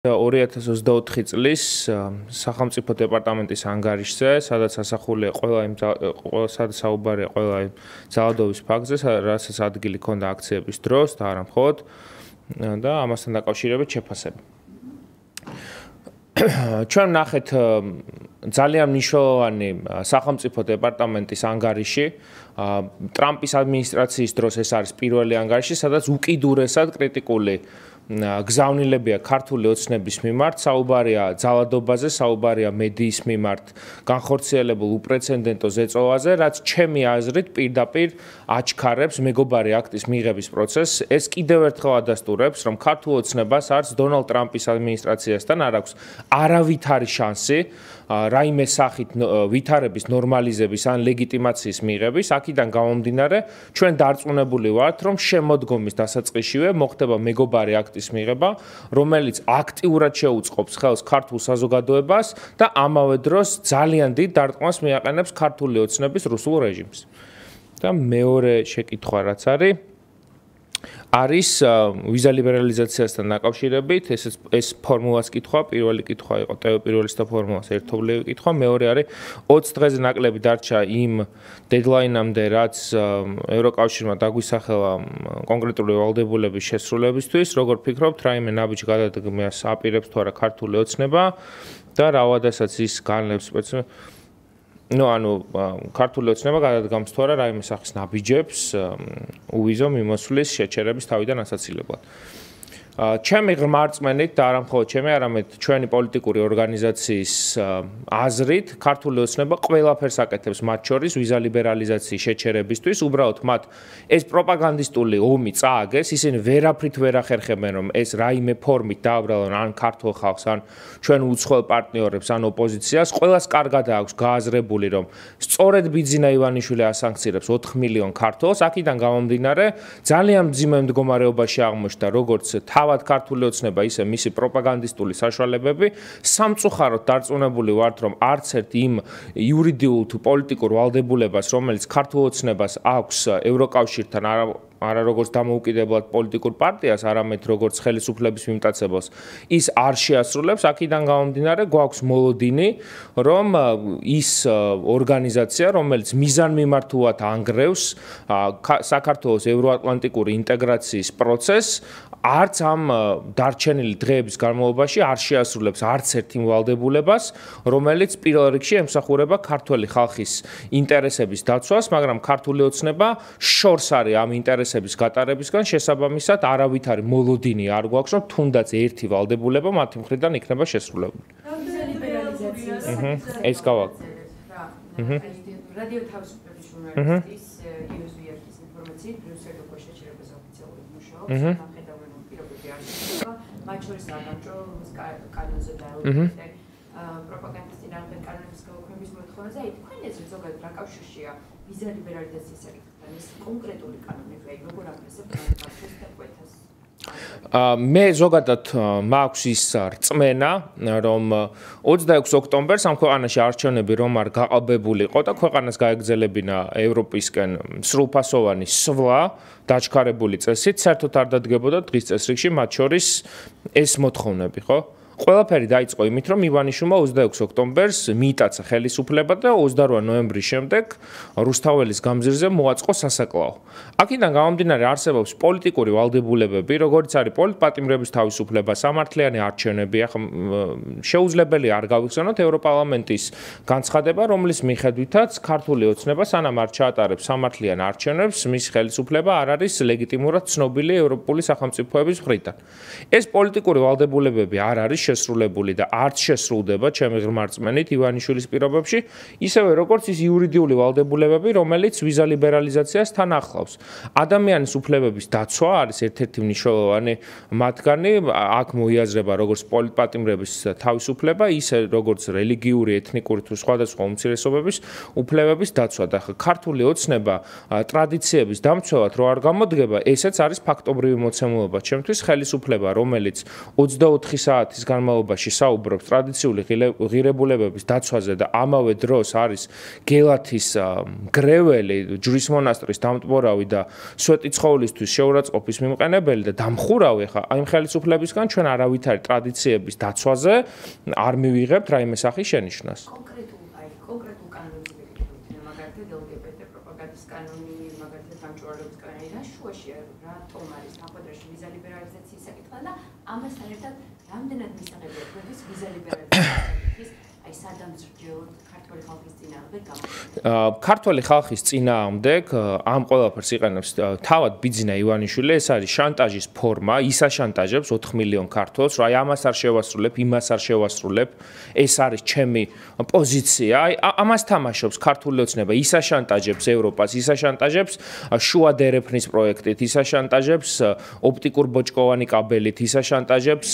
2024 წლის სახელმწიფო დეპარტამენტის ანგარიშზე, სადაც ასახულია სადაც საუბარია ყველა იმ ძალადობის ფაქტზე, რასაც ადგილი ჰქონდა აქციების დროს და არა მხოლოდ და ამასთან დაკავშირებით შეფასება. ჩვენ ნახეთ ძალიან მნიშვნელოვანი სახელმწიფო დეპარტამენტის ანგარიში. ტრამპის ადმინისტრაციის დროს ეს არის პირველი ანგარიში, სადაც უკიდურესად კრიტიკული გზავნილებია ქართული ოცნების მიმართ, საუბარია ძალადობაზე, საუბარია მედიის მიმართ განხორციელებულ უპრეცედენტო ზეწოლაზე, რაც ჩემი აზრით პირდაპირ აჩქარებს მეგობარი აქტის მიღების პროცესს. ეს კიდევ ერთხელ ადასტურებს, რომ ქართულ ოცნებას არც დონალდ ტრამპის ადმინისტრაციასთან არ აქვს არავითარი შანსი რაიმე სახით ვითარების ნორმალიზების ან ლეგიტიმაციის მიღების. აქედან გამომდინარე, ჩვენ დარწმუნებული ვართ, რომ შემოდგომის დასაწყისშივე მოხდება მეგობარი აქტის მიღება, რომელიც აქტიურად შეუწყობს ხელს ქართულ საზოგადოებას და ამავე დროს ძალიან დიდ დარტყმას მიაყენებს ქართული ოცნების რუსულ რეჟიმს. და მეორე შეკითხვა რაც არის ვიზა ლიბერალიზაციასთან დაკავშირებით, ეს ფორმულას კითხვა, პირველი კითხვა იყო პირველი ფორმულას ერთობლივი კითხვა, მეორე არის 20 დღეზე ნაკლები დარჩა იმ დედლაინამდე, რაც ევროკავშირმა დაგვისახელა კონკრეტული ვალდებულების შესრულებისთვის, როგორ ფიქრობთ, რაიმე ნაბიჯ გადადგმას აპირებს თუ არა ქართული ოცნება და როდესაც ის განლევს ქართული ოცნება გადადგამს თუ არა რაიმე სახის ნაბიჯებს უვიზო მიმოსვლის შეჩერების თავიდან ასაცილებლად. ჩემი ღრმა რწმენით და არა მხოლოდ ჩემი, არამედ ჩვენი პოლიტიკური ორგანიზაციის აზრით, ქართული ოცნება ყველაფერს აკეთებს მათ შორის ვიზა ლიბერალიზაციის შეჩერებისთვის, უბრალოდ მათ ეს პროპაგანდისტული ომი წააგეს, ისინი ვერაფრით ვერ ახერხებენ, რომ ეს რაიმე ფორმით დააბრალონ ან ქართულ ხალხს, ან ჩვენ უცხოელ პარტნიორებს, ან ოპოზიციას, ყველას კარგად აქვს გააზრებული, რომ სწორედ ბიძინა ივანიშვილი ასანქცირებს 4 მილიონ ქართველს, აქედან გამომდინარე, ძალიან მძიმე მდგომარეობაში აღმოჩნდა როგორც თავად ქართული ოცნება, ისე მისი პროპაგანდისტული საშუალებები. სამწუხაროდ დარწმუნებული ვართ, რომ არც ერთ იმ იურიდიულ თუ პოლიტიკურ ვალდებულებას, რომელიც ქართულ ოცნებას აქვს ევროკავშირთან არა როგორც დამოუკიდებლად პოლიტიკურ პარტიას, არამედ როგორც ხელისუფლების მიმტაცებელს, ის არ შეასრულებს. აქედან გამომდინარე, გვაქვს მოლოდინი, რომ ის ორგანიზაცია, რომელიც მიზანმიმართულად ანგრევს საქართველოს ევროატლანტიკური ინტეგრაციის პროცესს, არც ამ დარჩენილი დღეების განმავლობაში არ შეასრულებს არც ერთ იმ ვალდებულებას, რომელიც პირველ რიგში ემსახურება ქართველი ხალხის ინტერესების დაცვას, მაგრამ ქართული ოცნება შორს არის ამ ინტერესების გატარებისგან, შესაბამისად არავითარი მოლოდინი არ გვაქვს, რომ თუნდაც ერთი ვალდებულება მათი მხრიდან იქნება შესრულებული. ეს გავაკეთე. რადიო თავისუფლების ჟურნალისტის იუზვიერთის ინფორმაციით, ბრიუსელში შეჩერებას ოფიციალური მუშაობს. მათ შორის საგამჭო კანონზე დაელოდეთ პროპაგანდისტი რამე კანონის გაუქმების მოთხოვნაზე, აი თქვენ ეს ზოგადად რა კავშირშია ვიზა ლიბერალიზაციის საკითხთან, ეს კონკრეტული კანონები, აი როგორ აფასებთ ამ დაკვეთას? მე ზოგადად მაქვს ის რწმენა, რომ 26 ოქტომბერს ამ ქვეყანაში არჩევნები რომ არ გაყალბებულიყო და ქვეყანას გაეგზელებინა ევროპისკენ სრულფასოვანი სვლა დაჩქარებული წესით, საერთოდ არ დადგებოდა დღის წესრიგში, მათ შორის ეს მოთხოვნები, ხო? ყველაფერი დაიწყო იმით, რომ ივანიშვილმა 26 ოქტომბერს მიიტაცა ხელისუფლება და 28 ნოემბრის შემდეგ რუსთაველის გამზირზე მოაწყო სასაკლაო. აქედან გამომდინარე არსებობს პოლიტიკური ვალდებულებები, როგორც არის პოლიტპატიმრების თავისუფლება, სამართლიანი არჩევნები, ახლა შეუძლებელი არ გავიხსენოთ ევროპარლამენტის განცხადება, რომლის მიხედვითაც ქართული ოცნება სანამ არ ჩაატარებს სამართლიან არჩევნებს, მის ხელისუფლება არ არის ლეგიტიმურად ცნობილი ევროპული სახელმწიფოების მხრიდან. ეს პოლიტიკური ვალდებულებები არ არის შესრულებული და არც შესრულდება ჩემი ღრმა რწმენით ივანიშვილის პირობებში, ისევე როგორც ის იურიდიული ვალდებულებები, რომელიც ვიზა ლიბერალიზაციას თან ახლავს. ადამიანის უფლებების დაცვა არის ერთ-ერთი მნიშვნელოვანი მათგანი, აქ მოიაზრება როგორც პოლიტპატიმრების თავისუფლება, ისე როგორც რელიგიური, ეთნიკური თუ სხვადასხვა უმცირესობების უფლებების დაცვა. და ქართული ოცნება ტრადიციების დამცველად რო არ გამოდგება, ესეც არის ფაქტობრივი მოცემულობა ჩემთვის, ხელისუფლება, რომელიც 24 საათის განმავლობაში საუბრობს ტრადიციული ღირებულებების დაცვაზე და ამავე დროს არის გელათის გრეველი, ჯვრის მონასტრის დამტბორავი და სვეტიცხოვლისთვის შეურაცხყოფის მიმყენებელი და დამხურავი ხა აი ხელისუფლებისგან ჩვენ არავითარი ტრადიციების დაცვაზე არ მივიღებთ რაიმე სახის შენიშვნას. კონკრეტულ კანონებს ვიგებთ, მაგალითად LGBT პროპაგანდის კანონი, მაგალითად გამჭვირვალეობის კანონი და შუაში რატომ არის ნახვედრაში ვიზა ლიბერალიზაციის საკითხი და ამასთან ერთად რამდენად მისაღებია თქვენთვის ვიზა ლიბერალიზაციის აი სადამსჯელოდ ქართული ხალხის წინააღმდეგ გამოსვლა. ქართული ხალხის წინააღმდეგ ამ ყველაფერს იყენებს თავად ბიძინა ივანიშვილი, ეს არის შანტაჟის ფორმა, ის აშანტაჟებს 4 მილიონ ქართველს, რომ აი ამას არ შევასრულებ, იმას არ შევასრულებ, ეს არის ჩემი პოზიცია. აი ამას თამაშობს ქართული ოცნება, ის აშანტაჟებს ევროპას, ის აშანტაჟებს შუა დერეფნის პროექტით, ის აშანტაჟებს ოპტიკურ ბოჭკოვანი კაბელით, ის აშანტაჟებს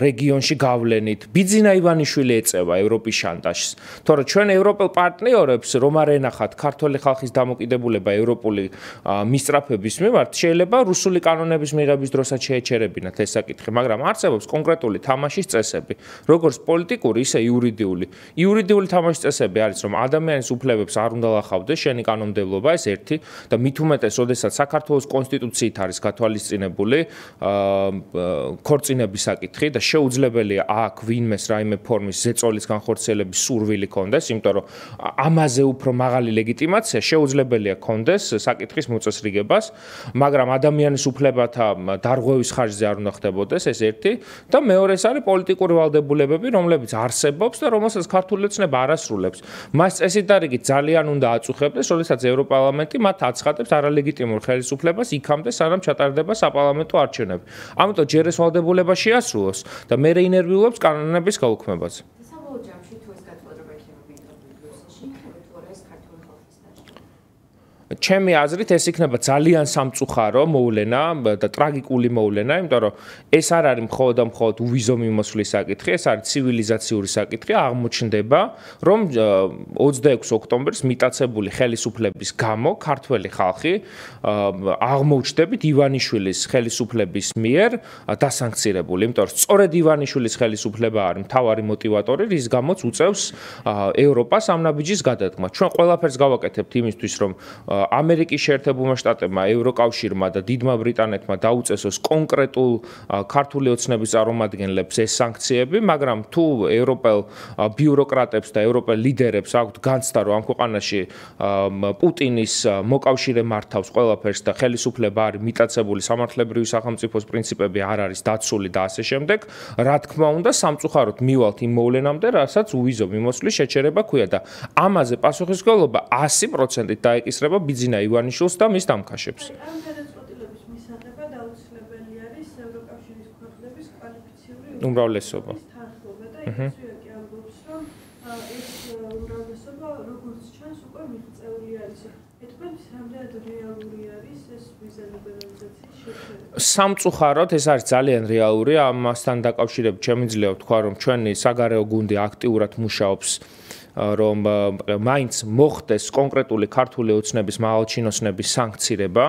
რეგიონში გავლენით. ბიძინა ივანიშვილი ეწევა ევროპის შანტაჟს. თორე ჩვენ ევროპელ პარტნიორებს რომ არ ენახათ ქართული ხალხის დამოკიდებულება ევროპული მისწრაფების მიმართ, შეიძლება რუსული კანონების მიღების დროსაც შეეჩერებინათ ეს საკითხი, მაგრამ არსებობს კონკრეტული თამაშის წესები, როგორც პოლიტიკური, ისე იურიდიული. იურიდიული თამაშის წესები არის, რომ ადამიანის უფლებებს არ უნდა ლახავდეს შენი კანონმდებლობა, ეს ერთი და მით უმეტეს, როდესაც საქართველოს კონსტიტუციით არის გათვალისწინებული ქორწინების საკითხი და შეუძლებელია აქ ვინმეს რაიმე ფორმის ზეწოლის განხორციელების სურვილი კონდეს, იმიტომ რომ ამაზე უფრო მაღალი ლეგიტიმაცია შეუძლებელია კონდეს საკითხის მოწესრიგებას, მაგრამ ადამიანის უფლებათა დარღვევის ხარჯზე არ უნდა ხდებოდეს, ეს ერთი და მეორე ეს არის პოლიტიკური ვალდებულებები, რომლებიც არსებობს და რომელსაც ქართული ოცნება არ ასრულებს. მას წესით და რიგით ძალიან უნდა აწუხებდეს, როდესაც ევროპარლამენტი მათ აცხადებს არალეგიტიმურ ხელისუფლებას იქამდე, სანამ ჩატარდება საპარლამენტო არჩევნები. ამიტომ ჯერ ეს ვალდებულება შეასრულოს და მერე ინერვიულობს კანონების გაუქმებას. ჩემი აზრით ეს იქნება ძალიან სამწუხარო მოვლენა და ტრაგიკული მოვლენა, იმიტომ რომ ეს არ არის მხოლოდ და მხოლოდ უვიზო მიმოსვლის საკითხი, ეს არის ცივილიზაციური საკითხი. აღმოჩნდება, რომ 26 ოქტომბერს მიტაცებული ხელისუფლების გამო ქართველი ხალხი აღმოჩნდებით ივანიშვილის ხელისუფლების მიერ დასანქცირებული, იმიტომ რომ სწორედ ივანიშვილის ხელისუფლება არის მთავარი მოტივატორი, რის გამოც უწევს ევროპას ამ ნაბიჯის გადადგმა. ჩვენ ყველაფერს გავაკეთებთ იმისთვის, რომ ამერიკის შეერთებულმა შტატებმა, ევროკავშირმა და დიდმა ბრიტანეთმა დაუწესოს კონკრეტულ ქართული ოცნების წარმომადგენლებს ეს სანქციები, მაგრამ თუ ევროპელ ბიუროკრატებს და ევროპელ ლიდერებს აქვთ განცდა, რომ ამ ქვეყანაში პუტინის მოკავშირე მართავს ყველაფერს და ხელისუფლება არის მიტაცებული სამართლებრივი სახელმწიფოს პრინციპები არ არის დაცული და ასე შემდეგ, რა თქმა უნდა, სამწუხაროდ მივალთ იმ მოვლენამდე, რასაც უვიზო მიმოსვლის შეჩერება ქვია და ამაზე პასუხისმგებლობა 100%-ით დაეკისრება ბიძინა ივანიშვილს და მის დამქაშებს. ამ გადაწყვეტილების მისაღებად აუცილებელი არის ევროკავშირის ქვეყნების კვალიფიციური უმრავლესობა. თანხმობა და ისე ამბობს, რომ ეს უმრავლესობა როგორც ჩანს უკვე მიღწეული არის. ეთქვენს რამდენად რეალური არის ეს ვიზა ლიბერალიზაციის შეჩერება? სამწუხაროდ ეს არის ძალიან რეალური, ამასთან დაკავშირებით შემიძლია ვთქვა, რომ ჩვენი საგარეო გუნდი აქტიურად მუშაობს რომ მაინც მოხდეს კონკრეტული ქართული ოცნების მაღალჩინოსნების სანქცირება,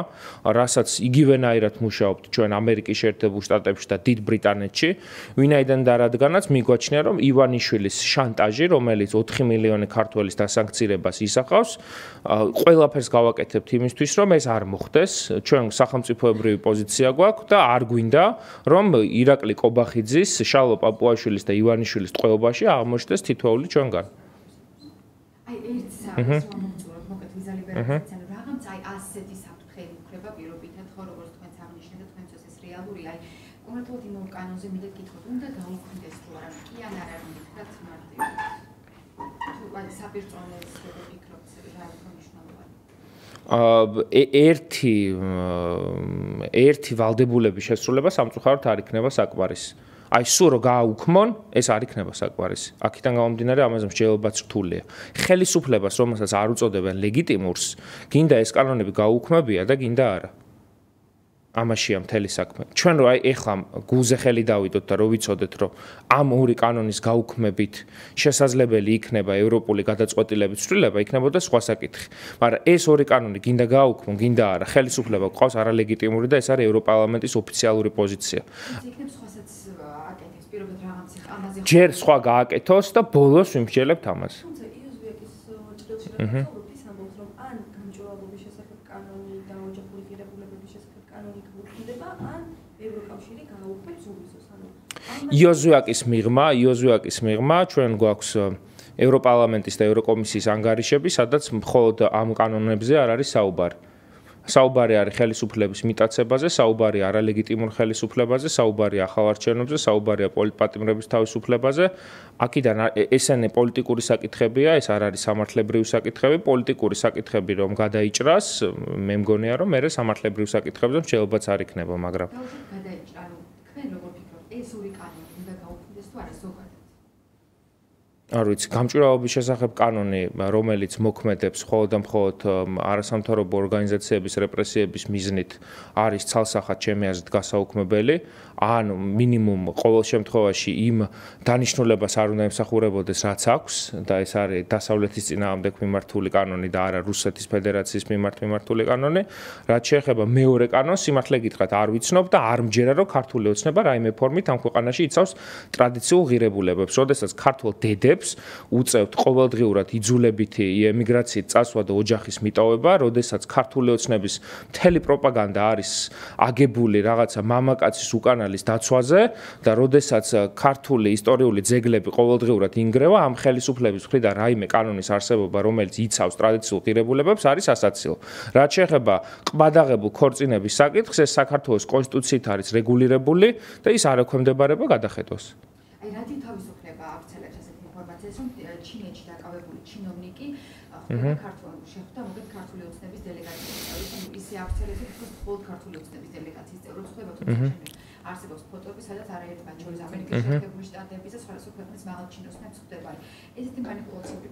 რასაც იგივენაირად მუშაობთ ჩვენ ამერიკის შეერთებულ შტატებში და დიდ ბრიტანეთში, ვინაიდან და რადგანაც მიგვაჩნია, რომ ივანიშვილის შანტაჟი, რომელიც 4 მილიონი ქართველის დასანქცირებას ისახავს, ყველაფერს გავაკეთებთ იმისთვის, რომ ეს არ მოხდეს. ჩვენ სახელმწიფოებრივი პოზიცია გვაქვს და არ გვინდა, რომ ირაკლი კობახიძის, შალო პაპუაშვილის და ივანიშვილის ტყვეობაში აღმოჩნდეს თითოეული ჩვენგან. აი ერთს მომწონს მოკეთ ვიზა ლიბერალიზაცია რაღაც აი ასეთი საფრთხე იქნება პირობითად ხო როგორც თქვენც აღნიშნეთ და თქვენც ეს რეალურია აი კონკრეტულად იმ კანონზე მიდეთ კითხოთ უნდა გაუქმდეს თუ არა კი ან არა მითხრათ მარტივად თუ აი საპირწონეს ვფიქრობთ რა მნიშვნელოვანია ერთი ვალდებულების შესრულება სამწუხაროდ არ იქნება საკმარისი. აი სულ რო გააუქმონ, ეს არ იქნება საკმარისი. აქედან გამომდინარე ამაზე მსჯელობაც რთულია. ხელისუფლებას, რომელსაც არ უწოდებენ ლეგიტიმურს, გინდა ეს კანონები გაუქმებია და გინდა არა. ამაშია მთელი საქმე. ჩვენ რო აი ეხლა გულზე ხელი დავიდოთ და რო ვიცოდეთ, რომ ამ ორი კანონის გაუქმებით შესაძლებელი იქნება ევროპული გადაწყვეტილების ცვლილება, იქნებოდა სხვა საკითხი. მაგრამ ეს ორი კანონი გინდა გააუქმონ, გინდა არა, ხელისუფლება გვყავს არალეგიტიმური და ეს არის ევროპარლამენტის ოფიციალური პოზიცია. ვაპირებთ რაღაც ამაზე. ჯერ სხვა გააკეთოს და ბოლოს ვიმსჯელებთ ამას. თუმცა იოზვიაკის ჭრილში რაღაცაუბრობთ ის ამბობს, რომ ან გამჭვირვალობის შესახებ კანონი და ოჯახური ღირებულებების შესახებ კანონი გვხვდება, ან ევროკავშირი გააუქმებს უვიზოს. იოზვიაკის მიღმა ჩვენ გვაქვს ევროპარლამენტის და ევროკომისიის ანგარიშები, სადაც მხოლოდ ამ კანონებზე არ არის საუბარი. საუბარი არის ხელისუფლების მიტაცებაზე, საუბარი არალეგიტიმურ ხელისუფლებაზე, საუბარი ახალარჩევნებზე, საუბარია პოლიტპატიმრების თავისუფლებაზე. აქედან ესენი პოლიტიკური საკითხებია, ეს არ არის სამართლებრივი საკითხები, პოლიტიკური საკითხები რომ გადაიჭრას, მე მგონია რომ მე სამართლებრივ საკითხებზე მშეობაც არ იქნება, მაგრამ გადაიჭრა, თქვენ როგორ ფიქრობთ, ეს ორი კანონი უნდა გაუქმდეს თუ არა ზოგადად? არ ვიცი, გამჭვირვალობის შესახებ კანონი, რომელიც მოქმედებს მხოლოდ და მხოლოდ არასამთავრობო ორგანიზაციების რეპრესიების მიზნით, არის ცალსახად ჩემი აზრით გასაუქმებელი, ან მინიმუმ ყოველ შემთხვევაში იმ დანიშნულებას არ უნდა ემსახურებოდეს, რაც აქვს, და ეს არის დასავლეთის წინააღმდეგ მიმართული კანონი და არა რუსეთის ფედერაციის მიმართ მიმართული კანონი. რაც შეეხება მეორე კანონს, სიმართლე გითხრათ, არ ვიცნობ და არ მჯერა, რომ ქართული ოცნება რაიმე ფორმით ამ ქვეყანაში იცავს ტრადიციულ ღირებულებებს. როდესაც ქართულ დედებს უწევთ ყოველდღიურად იძულებითი ემიგრაციით წასვლა და ოჯახის მიტოვება, როდესაც ქართული ოცნების მთელი პროპაგანდა არის აგებული რაღაცა მამაკაცის უკანალის დაცვაზე და როდესაც ქართული ისტორიული ძეგლები ყოველდღიურად ინგრევა, ამ ხელისუფლების მხრიდან რაიმე კანონის არსებობა, რომელიც იცავს ტრადიციულ ღირებულებებს, არის ასაცილო. რაც შეეხება ყბადაღებულ ქორწინების საკითხს, ეს საქართველოს კონსტიტუციით არის რეგულირებული და ის არ ექვემდებარება გადახედვას. აი რადი თავისუფლება აღწელებს ასეთ ინფორმაციას, რომ ჩინეთში დაკავებული ჩინოვნიკი ხდება ქართულში შეხვდა, მოგეთ ქართული ოცნების დელეგაციის წევრი, ისე აღწელებს, რომ მხოლოდ ქართული ოცნების დელეგაციის წევრებს ხდება, თუმცა არსებობს ფოტოები, სადაც არაერთი მათ შორის ამერიკის შეერთებული შტატების და სხვადასხვა ქვეყნის მაღალ ჩინოსნებს ხდება. ესეთი манипуляციები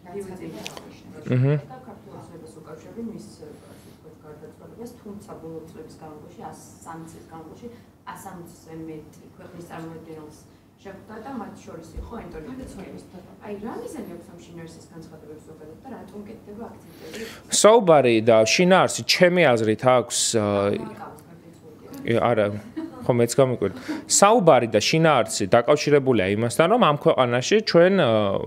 განცხადება აღნიშნავს. და ქართულ ოცნებას უკავშირდება მის გარდაცვალებას, თუმცა ბოლო წლების განმავლობაში 103 წლის განმავლობაში 160-ზე მეტი ქვეყნის წარმომადგენელს შეხვდა და მათ შორის იყო ენტონი ბლინკენი. აი რა მიზანი აქვს ამ შინაარსის განცხადებებს ზოგადად და რატომ კეთდება აქცენტები? საუბარი და შინაარსი ჩემი აზრით აქვს არა ხო მეც გამიკვირდა. საუბარი და შინაარსი დაკავშირებულია იმასთან, რომ ამ ქვეყანაში ჩვენ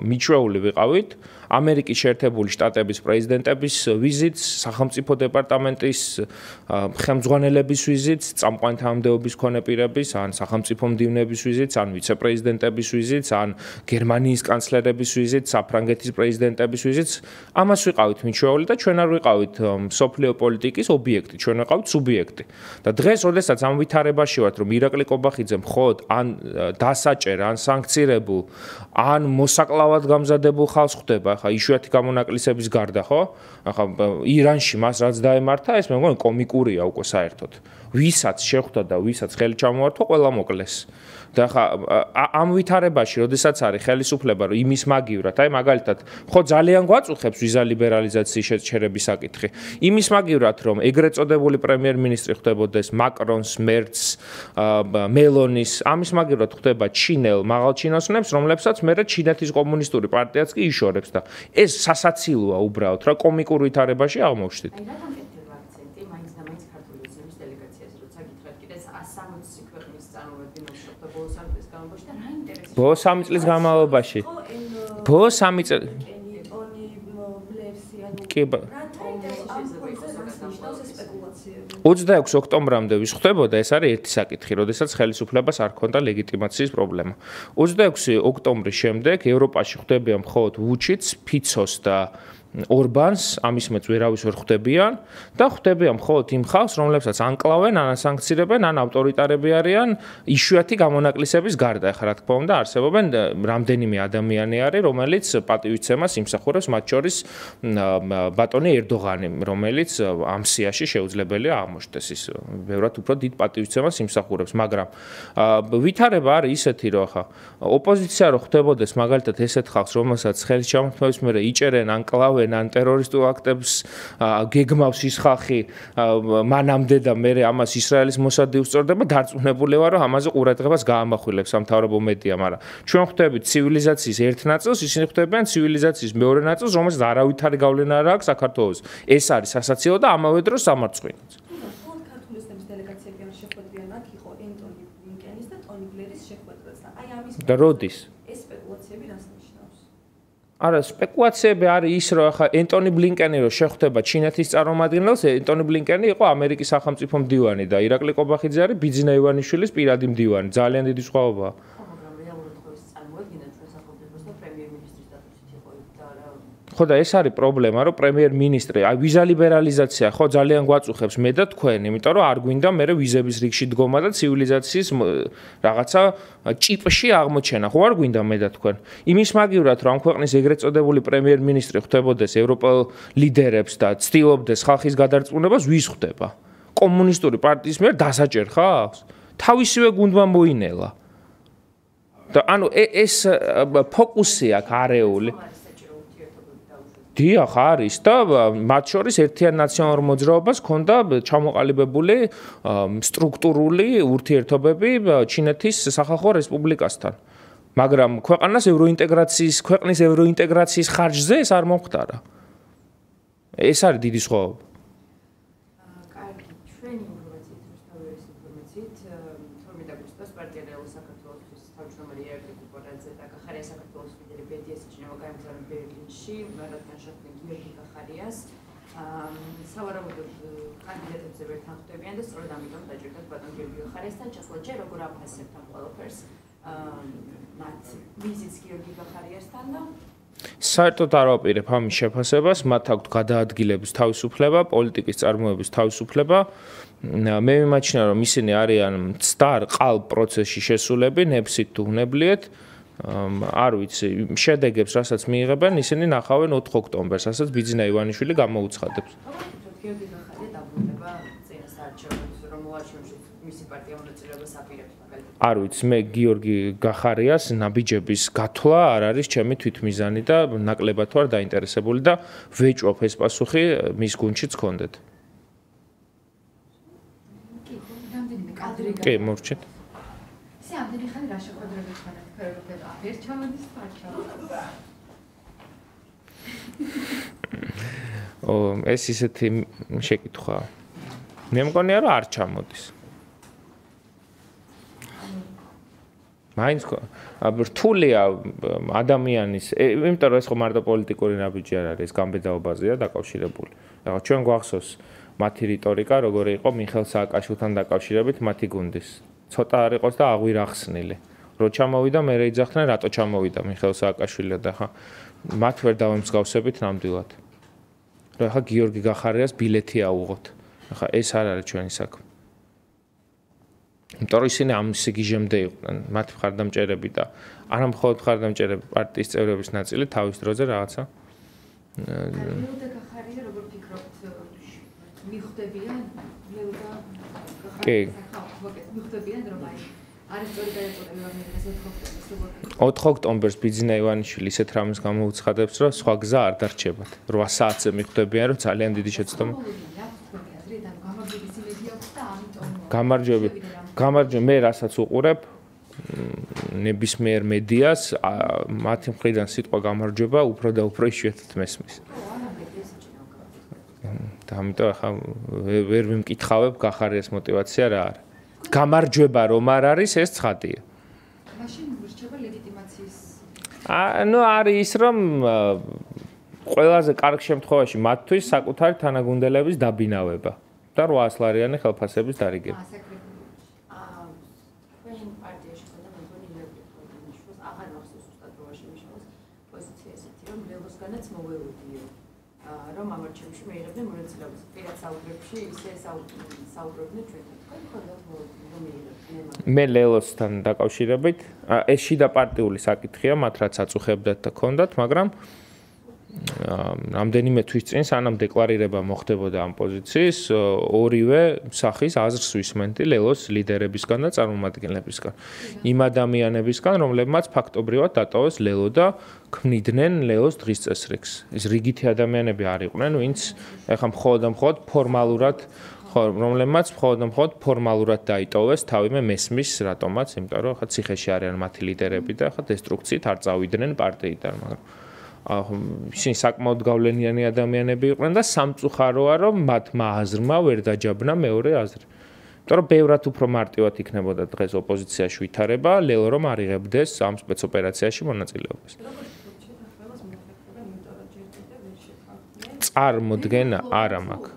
მიჩვეული ვიყავით ამერიკის შეერთებული შტატების პრეზიდენტების ვიზიტს, სახელმწიფო დეპარტამენტის ხელმძღვანელების ვიზიტს, წამყვანი თანამდებობის მქონე პირების, ან სახელმწიფო მდივნების ვიზიტს, ან ვიცე-პრეზიდენტების ვიზიტს, ან გერმანიის კანცლერების ვიზიტს, საფრანგეთის პრეზიდენტების ვიზიტს. ამას ვიყავით მიჩვეული და ჩვენ არ ვიყავით სოფლიო პოლიტიკის ობიექტი, ჩვენ ვიყავით სუბიექტი. და დღეს, როდესაც ამ ვითარებაში ვართ, რომ ირაკლი კობახიძე მხოლოდ ან დასაჭერ, ან სანქცირებულ, ან მოსაკლავად გამზადებულ ხალხს ხვდება, ხა იშვიათი გამონაკლისების გარდა, ხო? ახლა ირანში მას რაც დაემართა, ეს მე მგონი კომიკურია უკვე საერთოდ. ვისაც შეხვდა და ვისაც ხელი ჩამოართვა, ყველა მოკლეს. და ხა ამ ვითარებაში, როდესაც არის ხელისუფლება, რომ იმის მაგივრად, აი მაგალითად, ხო ძალიან გვაწუხებს ვიზა ლიბერალიზაციის შეჩერების საკითხი. იმის მაგივრად, რომ ეგრეთ წოდებული პრემიერ-მინისტრი ხდებოდეს მაკრონს, მერცს, მელონის, ამის მაგივრად ხდება ჩინელ მაღალჩინოსნებს, რომლებსაც მერე ჩინეთის კომუნისტური პარტიაც კი იშორებს და ეს სასაცილოა უბრალოდ, რა კომიკურ ვითარებაში აღმოვჩნდით. აი რატომ კეთდება აქცენტი მაინც და მაინც ქართული ოცნების დელეგაციაზე, როცა გითხრათ კიდე 160 ქვეყნის წარმომადგენელს შეხვდა ბოლო 3 წლის განმავლობაში და რა ინტერესი? ბოლო 3 წლის განმავლობაში. ბოლო 3 წელი. კი 26 ოქტომბრამდე ვის ხდებოდა, ეს არის ერთი საკითხი, როდესაც ხელისუფლებას არ ჰქონდა ლეგიტიმაციის პრობლემა. 26 ოქტომბრის შემდეგ ევროპაში ხდებიან მხოლოდ ვუჩიტს, ფიცოს და ორბანს, ამის მეც ვერავის ვერ ხვდებიან და ხვდებიან მხოლოდ იმ ხალხს, რომლებსაც ანკლავენ, ან ასანქცირებენ, ან ავტორიტარები არიან იშვიათი გამონაკლისების გარდა. ახლა რა თქმა უნდა, არსებობენ რამდენიმე ადამიანი არის, რომელიც პატივისცემას იმსახურებს, მათ შორის ბატონი ერდოღანი, რომელიც ამ სიაში შეუძლებელია აღმოჩნდეს ის ბევრად უფრო დიდ პატივისცემას იმსახურებს, მაგრამ ვითარება არის ისეთი, რომ ახლა ოპოზიცია რო ხდებოდეს მაგალითად ესეთ ხალხს, რომელსაც ხელის ჩამოთმევის მერე იჭერენ, ანკლავენ ან ტერორისტულ აქტებს გეგმავს ის ხალხი მანამდე და მე ამას ისრაელის მოსადი უსწორდება, დარწმუნებული ვარ, რომ ამაზე ყურადღებას გაამახვილებს სამთავრობო მედია, მაგრამ ჩვენ ხვდებით ცივილიზაციის ერთ ნაწილს, ისინი ხვდებიან ცივილიზაციის მეორე ნაწილს, რომელსაც არავითარი გავლენა არ აქვს საქართველოს. ეს არის სასაცილო და ამავე დროს სამარცხვინოც. ქართული ოცნების დელეგაციები შეხვედრიან, აქ იყო ენტონი ბლინკენის და ტონი ბლერის შეხვედრაც და აი ამ და როდის? ეს სპეკულაციები რას ნიშნავს? არა, სპეკულაციები არის ის, რომ ახლა ენტონი ბლინკენი რო შეხვდება ჩინეთის წარმომადგენელს, ენტონი ბლინკენი იყო ამერიკის სახელმწიფო მდივანი და ირაკლი ყობახიძე არის ბიძინა ივანიშვილის პირადი მდივანი. ძალიან დიდი სხვაობაა. მაგრამ რეალურად ხო ის წარმოადგენდა ჩვენ სახელმწიფოს და პრემიერ-მინისტრის სტატუსით იყო და რა ხო და ეს არის პრობლემა, რომ პრემიერ-მინისტრი, აი ვიზა ლიბერალიზაცია ხო ძალიან გვაწუხებს მე და თქვენ, იმიტომ რომ არ გვინდა მე ვიზების რიგში დგომა და ცივილიზაციის რაღაცა ჭიპში აღმოჩენა, ხო არ გვინდა მე და თქვენ. იმის მაგივრად რომ ამ ქვეყნის ეგრეთ წოდებული პრემიერ-მინისტრი ხვდებოდეს ევროპელ ლიდერებს და ცდილობდეს ხალხის გადარწმუნებას, ვის ხვდება? კომუნისტური პარტიის მიერ დასაჭერ ხალხს? თავისივე გუნდმა მოინელა. და ანუ ეს ფოკუსი აქვს არეული. დიახ არის და მათ შორის ერთიან ნაციონალურ მოძრაობას ჰქონდა ჩამოყალიბებული სტრუქტურული ურთიერთობები ჩინეთის სახალხო რესპუბლიკასთან. მაგრამ ქვეყნის ევროინტეგრაციის ხარჯზე ეს არ მომხდარა. ეს არის დიდი სხვაობა. კარგი, ჩვენი ინფორმაციით, რუსთავის ინფორმაციით, 12 აგვისტოს პარტია რეალურ საქართველოსთვის თავმჯდომარე ერკი კუპორაძე და კახარია საქართველოს ლიდერი ბედიას ჩინევა გამგზავრნენ ბერლინში, რადგან შეხვდნენ გიორგი კახარიას. სავარაუდოდ კანდიდატებზე ერთთან ხვდებიან და სწორედ ამიტომ დაჭირდათ ბატონ გიორგი კახარიასთან ჩასვლა. ჯერ როგორ აფასებთ ამ ყველაფერს? მათ ვიზიტს გიორგი კახარიასთან და საერთოდ არ ვაპირებ ამის შეფასებას, მათ აქვთ გადაადგილების თავისუფლება, პოლიტიკის წარმოების თავისუფლება. მე მიმაჩნია, რომ ისინი არიან მცდარ ყალ პროცესში შესულები, ნებსით თუ უნებლიეთ. არ ვიცი, შედეგებს, რასაც მიიღებენ, ისინი ნახავენ 4 ოქტომბერს, რასაც ბიძინა ივანიშვილი გამოუცხადებს. გიორგი კახარია დაბრუნდება წინა საარჩევნებში, რომ მოარჩევნებში მისი პარტია მონაწილეობას აპირებს მაგალითად. არ ვიცი, მე გიორგი კახარიას ნაბიჯების გათვლა არ არის ჩემი თვითმიზანი და ნაკლებად ვარ დაინტერესებული და ვეჭვობ ეს პასუხი მის გუნდშიც გქონდეთ. კი, მორჩეთ. ისე ამდენი ხანი რა შეხვედრებით ხართ ქეროქეთ აფერ ჩამოდის პარჩა. ეს ისეთი შეკითხვაა. მე მგონია რომ არ ჩამოდის. მაინც რთულია ადამიანის, იმიტომ რომ ეს ხო მარტო პოლიტიკური ნაბიჯი არ არის, ეს გამბედაობაზეა დაკავშირებული. ახლა ჩვენ გვახსოვს მათი რიტორიკა, როგორი იყო მიხეილ სააკაშვილთან დაკავშირებით მათი გუნდის. ცოტა არ იყოს და აღვირახსნილი. რო ჩამოვიდა, მე რეიძახდნენ, რატო ჩამოვიდა მიხეილ სააკაშვილი და ხა მათ ვერ დავემსგავსებით ნამდვილად. რომ ახლა გიორგი კახარიას ბილეთი აუღოთ. ახლა ეს არ არის ჩვენი საქმე. იმიტომ რომ ისინი ამ სიგიჟემდე იყვნენ, მათი მხარდამჭერები და არა მხოლოდ მხარდამჭერები, პარტიის წევრების ნაწილი თავის დროზე რაღაცა. ლეოდა კახარია როგორ ფიქრობთ, მიხვდებიან ლეოდა კახარია? კი. მიხვდებიან რომ არის სწორი გადაწყვეტილება მიღეს 4 ოქტომბერს. 4 ოქტომბერს ბიძინა ივანიშვილი ისეთ რამეს გამოუცხადებს, რომ სხვა გზა არ დარჩებათ. 8 საათზე მიხვდებიან, რომ ძალიან დიდი შეცდომა. გამარჯვება, მე რასაც უყურებ ნებისმიერ მედიას, მათი მხრიდან სიტყვა გამარჯვება უფრო და უფრო იშვიათად მესმის. და ამიტომ ახლა ვერ ვიმკითხავებ კახარიას мотиваცია რა არის. გამარჯვება რომ არ არის, ეს ცხადია. მაშინ რჩება ლეგიტიმაციის. ნუ არის ის რომ ყველაზე კარგ შემთხვევაში მათთვის საკუთარი თანაგუნდელების დაბინავება და 800 ლარიანი ხელფასების დარიგება. რომ ამორჩევში მეიღებდნენ მონაწილეობას. პირად საუბრებში ისე საუბრობდნენ ჩვენთან. მე ლელოსთან დაკავშირებით, ეს შიდა პარტიული საკითხია, მათ რაც აწუხებდათ და ქონდათ, მაგრამ რამდენიმე თვის წინ სანამ დეკლარირება მოხდებოდა ამ პოზიციის, ორივე სახის აზრს ვისმენდი ლელოს ლიდერებისგან და წარმომადგენლებისგან. იმ ადამიანებისგან, რომლებმაც ფაქტობრივად დატოვეს ლელო და ქმნიდნენ ლელოს დღის წესრიგს. ეს რიგითი ადამიანები არ იყვნენ, ვინც ეხლა მხოლოდ ფორმალურად რომლებმაც მხოლოდ ფორმალურად დაიტოვეს თავიმე მესმის რატომაც, იმიტომ რომ ხა ციხეში არიან მათი ლიდერები და ხა დესტრუქციით არ წავიდნენ პარტიიდან, მაგრამ ისინი საკმაოდ გავლენიანი ადამიანები იყვნენ და სამწუხაროა რომ მათმა აზრმა ვერ დაჯაბნა მეორე აზრი. იმიტომ რომ ბევრად უფრო მარტივად იქნებოდა დღეს ოპოზიციაში ვითარება, ლელო რომ არ იღებდეს ამ სპეცოპერაციაში მონაწილეობას. წარმოდგენა არ მაქვს.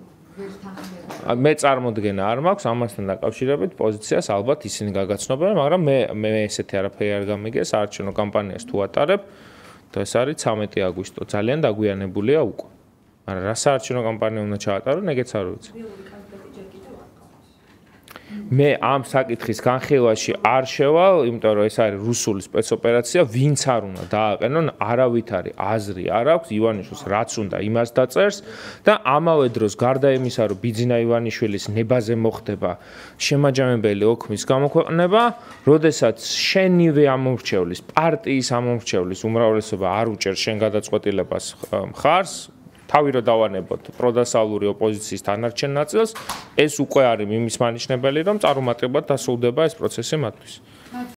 მე წარმოდგენა არ მაქვს ამასთან დაკავშირებით პოზიციას ალბათ ისინი გაგაცნობენ, მაგრამ მე ესეთი არაფერი არ გამიგეს საარჩევნო კამპანიას თუ ატარებ და ეს არის 13 აგვისტო. ძალიან დაგვიანებულია უკვე. მაგრამ რა საარჩევნო კამპანია უნდა ჩაატარონ, ეგეც არ ვიცი. მე ამ საკითხის განხილვაში არ შევალ, იმიტომ რომ ეს არის რუსული სპეცოპერაცია, ვინც არ უნდა დააყენონ, არავითარი აზრი არ აქვს, ივანიშვილს რაც უნდა იმას დაწერს და ამავე დროს გარდა იმისა, რომ ბიძინა ივანიშვილის ნებაზე მოხდება შემაჯამებელი ოქმის გამოქვეყნება, როდესაც შენივე ამომრჩევლის, პარტიის ამომრჩევლის უმრავლესობა არ უჭერს შენ გადაწყვეტილებას მხარს, თავი რო დავანებოთ პროდასავლური ოპოზიციის დანარჩენ ნაწილს, ეს უკვე არის იმის მანიშნებელი, რომ წარუმატებლად დასრულდება ეს პროცესი მათთვის.